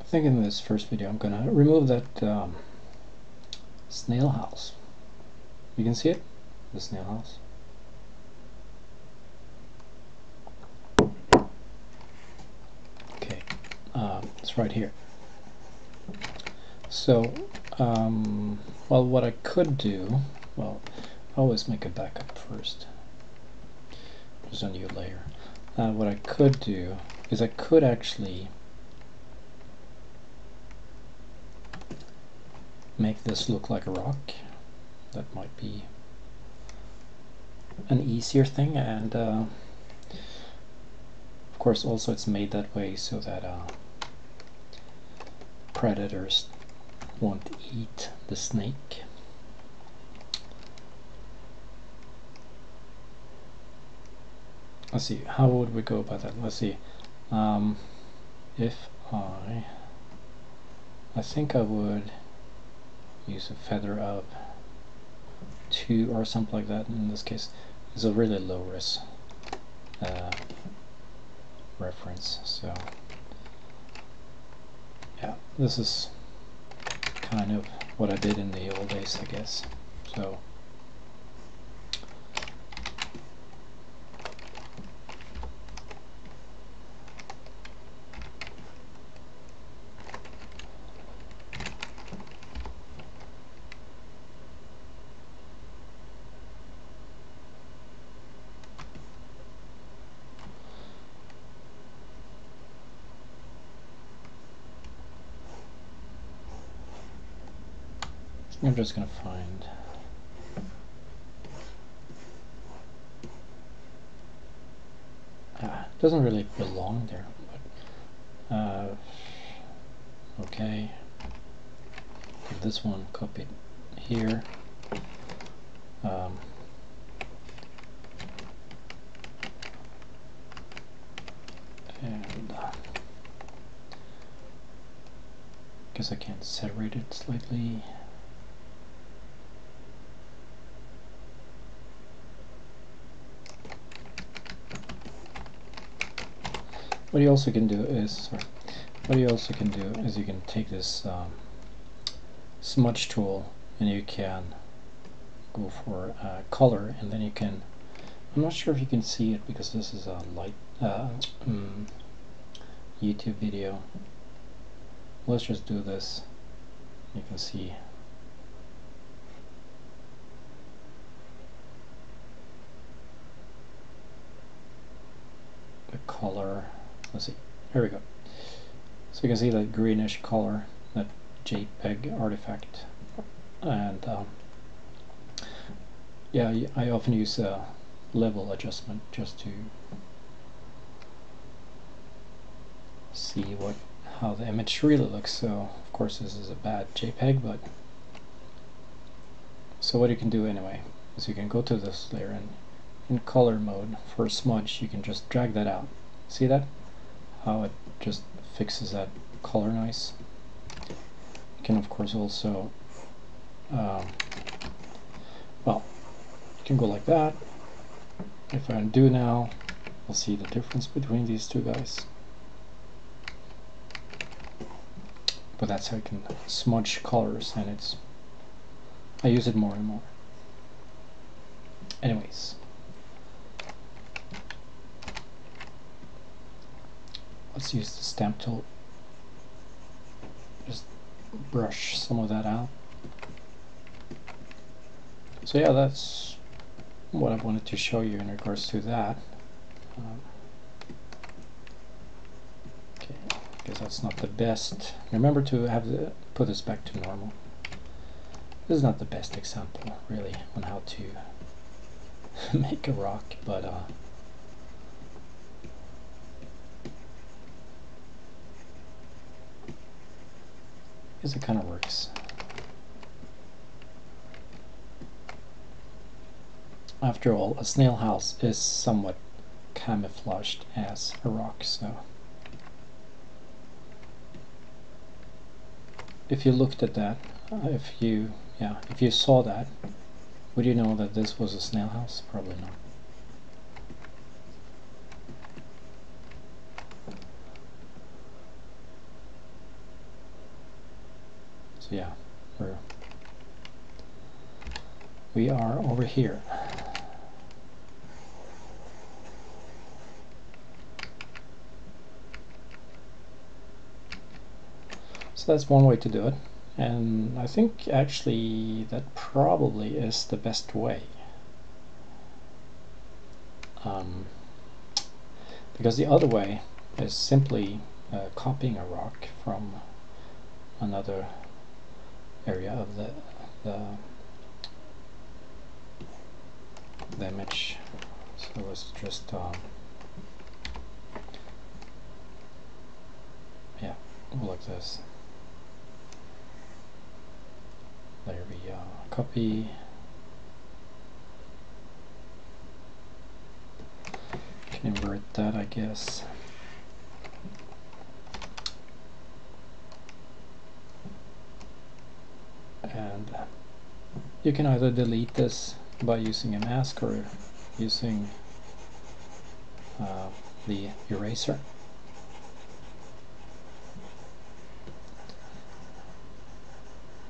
think in this first video I'm gonna remove that snail house. You can see it, the snail house. Okay, it's right here. So, well, what I could do, well, I always make a backup first. There's a new layer. What I could do is I could actually make this look like a rock. That might be an easier thing, and of course also it's made that way so that predators won't eat the snake. Let's see, how would we go about that? Let's see, if I think I would use a feather of 2 or something like that. In this case, it's a really low res reference. So yeah, this is kind of what I did in the old days, I guess. So I'm just gonna find it doesn't really belong there, but okay, get this one copied here, and guess I can separate it slightly. What you also can do is, you can take this smudge tool and you can go for color, and then you can, I'm not sure if you can see it because this is a light YouTube video. Let's just do this. You can see the color. Let's see, here we go. So you can see that greenish color, that JPEG artifact, and yeah, I often use a level adjustment just to see how the image really looks. So of course this is a bad JPEG, but so what you can do anyway is you can go to this layer, and in color mode for smudge you can just drag that out. See that? How it just fixes that color nice. You can of course also well, you can go like that. If I undo now, you'll see the difference between these two guys. But that's how you can smudge colors, and I use it more and more. Anyways, let's use the stamp tool. Just brush some of that out. So yeah, that's what I wanted to show you in regards to that. Okay, because that's not the best. Remember to put this back to normal. This is not the best example, really, on how to make a rock, but I guess it kind of works. After all, a snail house is somewhat camouflaged as a rock, so if you looked at that, if you saw that, would you know that this was a snail house? Probably not. So yeah, we are over here. So that's one way to do it, and I think actually that probably is the best way, because the other way is simply copying a rock from another area of the image. So let's just yeah, like this. There we copy. Can invert that, I guess. And you can either delete this by using a mask or using the eraser.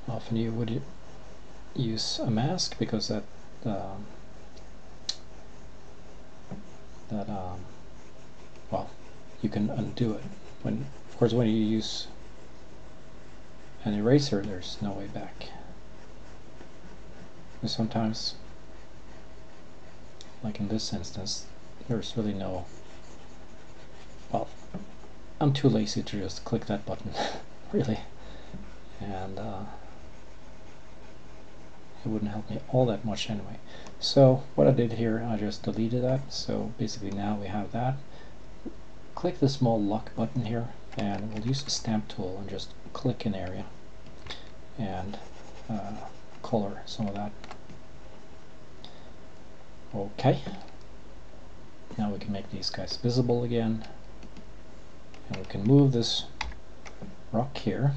Often you would use a mask because that well, you can undo it. Of course, when you use an eraser, there's no way back. And sometimes, like in this instance, there's really no. Well, I'm too lazy to just click that button, really, and it wouldn't help me all that much anyway. So what I did here, I just deleted that. So basically now we have that. Click the small lock button here, and we'll use the stamp tool and just click an area and color some of that. Okay. Now we can make these guys visible again, and we can move this rock here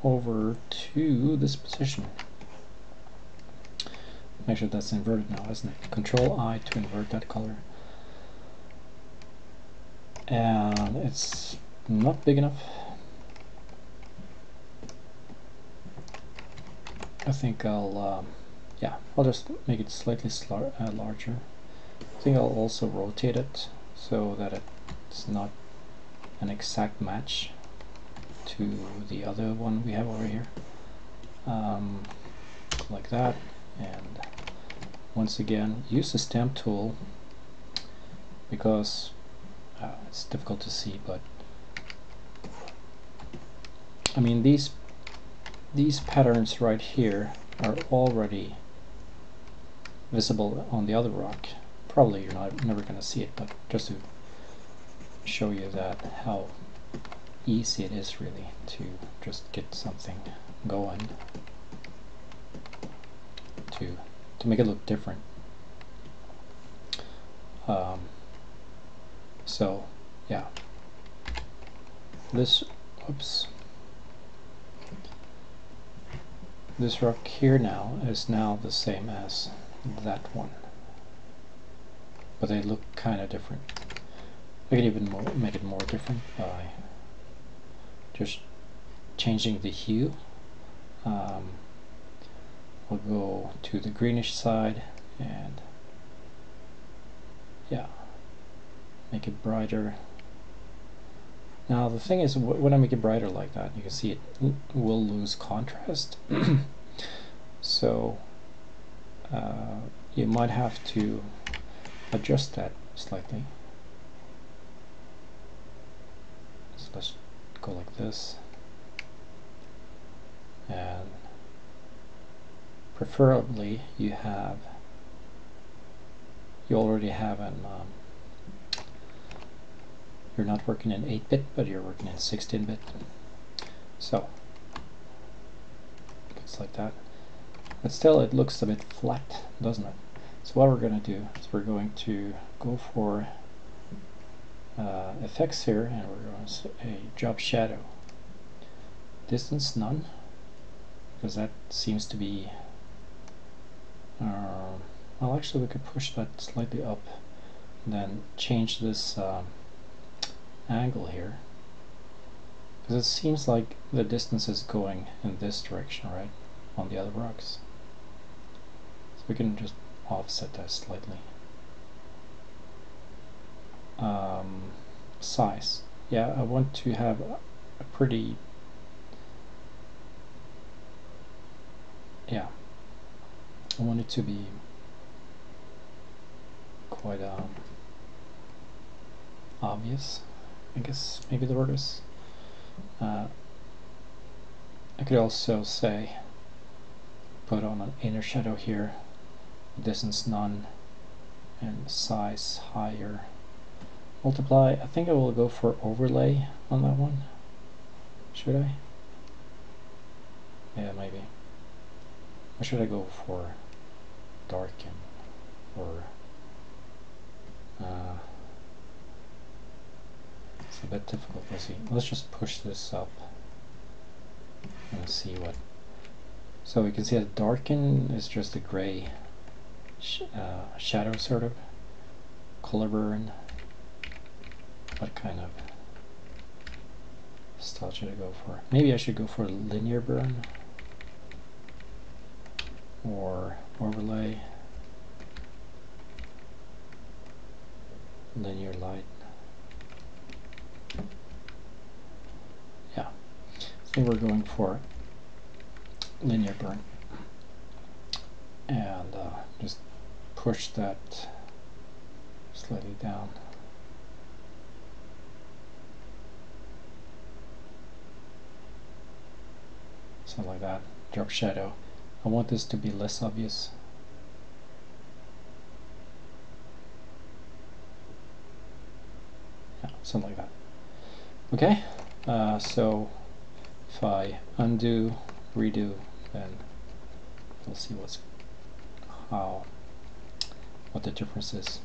over to this position. Make sure that's inverted now, isn't it? Control I to invert that color. And it's not big enough. I think I'll just make it slightly larger. I think I'll also rotate it so that it's not an exact match to the other one we have over here, like that. And once again, use the stamp tool because it's difficult to see, but I mean these patterns right here are already visible on the other rock. Probably you're never going to see it, but just to show you that how easy it is really to just get something going to make it look different. So yeah, this rock here now is now the same as that one, but they look kind of different. I can even make it more different by just changing the hue. We'll go to the greenish side and yeah, make it brighter. Now the thing is, when I make it brighter like that, you can see it will lose contrast. So you might have to adjust that slightly. So let's go like this, and preferably you already have an you're not working in 8-bit, but you're working in 16-bit. So it's like that. But still it looks a bit flat, doesn't it? So what we're going to do is we're going to go for effects here, and we're going to say a drop shadow. Distance none, because that seems to be well, actually we could push that slightly up and then change this angle here Because it seems like the distance is going in this direction, right, on the other rocks. So we can just offset that slightly. Size. Yeah, I want to have a pretty, yeah, I want it to be quite obvious, I guess maybe the word is. I could also say put on an inner shadow here, distance none, and size higher. Multiply, I think I will go for overlay on that one. Should I? Yeah, maybe. Or should I go for darken? Or it's a bit difficult to see. Let's just push this up and see what. So we can see that darken is just a gray shadow sort of. Color burn. What kind of style should I go for? Maybe I should go for linear burn or overlay, linear light. Yeah, I think we're going for linear burn, and just push that slightly down. Something like that. Drop shadow. I want this to be less obvious. Yeah, something like that. Okay, so if I undo, redo, then we'll see what the difference is.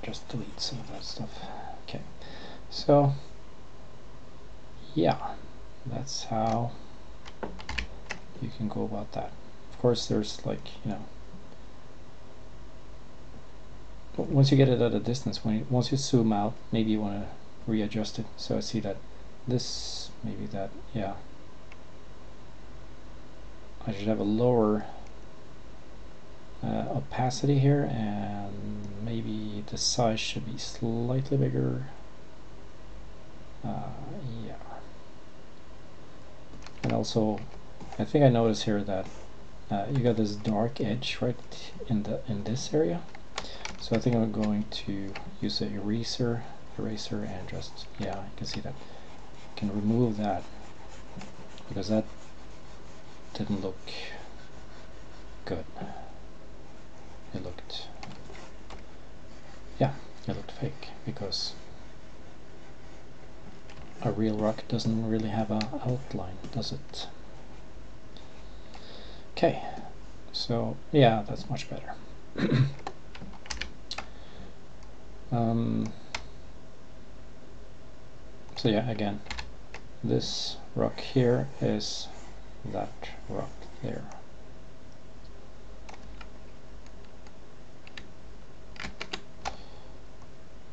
Just delete some of that stuff. Okay, so yeah, that's how you can go about that. Of course, there's like, you know, once you get it at a distance, once you zoom out, maybe you want to readjust it. So I see that this, maybe that, yeah, I should have a lower opacity here, and maybe the size should be slightly bigger. Yeah, and also I think I noticed here that you got this dark edge right in this area. So I think I'm going to use an eraser and just, yeah, you can see that I can remove that because that didn't look good. It looked, yeah, it looked fake because a real rock doesn't really have an outline, does it? Okay, so yeah, that's much better. So yeah, again, this rock here is that rock there.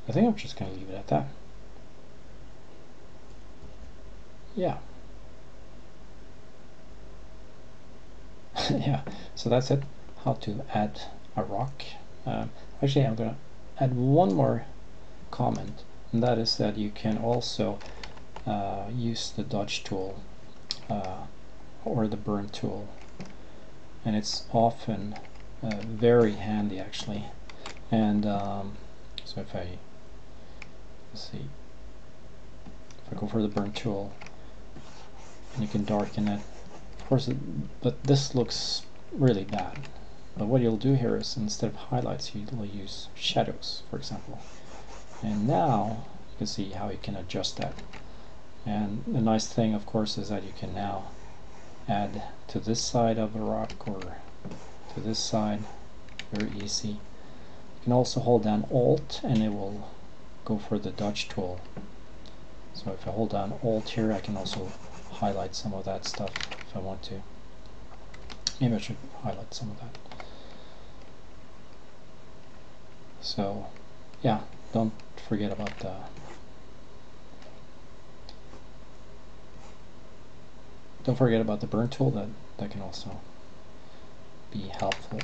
I think I'm just going to leave it at that. Yeah. Yeah, so that's it, how to add a rock. Actually, I'm going to add one more comment, and that is that you can also use the dodge tool or the burn tool, and it's often very handy actually. And so if I, let's see, if I go for the burn tool, and you can darken it, of course, but this looks really bad. But what you'll do here is, instead of highlights, you'll use shadows, for example. And now you can see how you can adjust that. And the nice thing, of course, is that you can now add to this side of the rock or to this side, very easy. You can also hold down Alt and it will go for the dodge tool. So if I hold down Alt here, I can also highlight some of that stuff if I want to. Maybe I should highlight some of that. So yeah, don't forget about the burn tool. That can also be helpful.